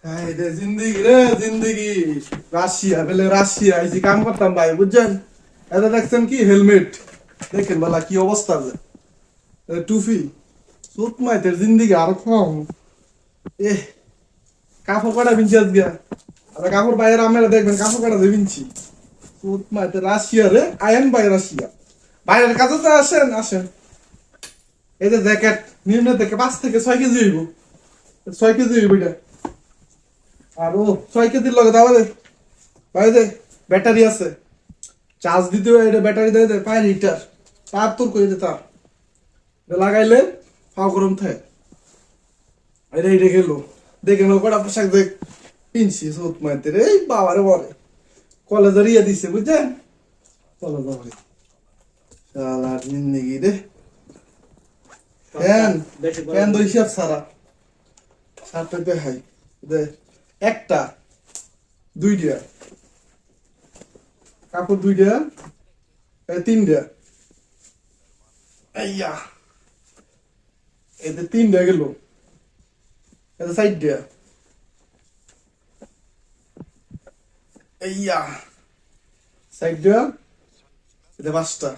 High রে জিন্দগি রে জিন্দগি। রাশিয়া বলে রাশিয়া এই যে কাম করতাম ভাই বুঝছেন। এটা দেখছেন কি হেলমেট, দেখেন বলা কি অবস্থা যে টুপি সুত মাইতের জিন্দগি আর কম। এ কাপড় কাটা বিনছি আজকে, আর কাপড় বাইরে আমরা দেখবেন কাপড় কাটা দিয়ে বিনছি। সুত মাইতে রাশিয়া রে আয়েন ভাই রাশিয়া বাইরের কাছে তো আসেন আসেন। এই যে জ্যাকেট নিম্ন থেকে 5 থেকে 6 কেজি হইব, 6 কেজি হইব এটা। আর ও 6 কেজির লগে দাও দে ভাই দে ব্যাটারি আছে, চার্জ দিতে হয় এটা ব্যাটারি দেয় দে 5 লিটার। তার তোর কই দে তার এটা লাগাইলে ফাও গরম থাকে। এটা এটা গেল দেখে নো কটা পোশাক দেখ পিনছি সুত মাইতে রে এই বাবারে বলে কলেজের ইয়ে দিছে বুঝছেন। চলো যাও ভাই শালার জিন্দেগি রে। ফ্যান ফ্যান তো হিসাব সারা সারটা দেখাই দে একটা দুইটা কাপড় দুইটা তিনটা আইয়া এতে তিনটা গেল, এতে সাইডটা আইয়া সাইডটা এতে 5টা।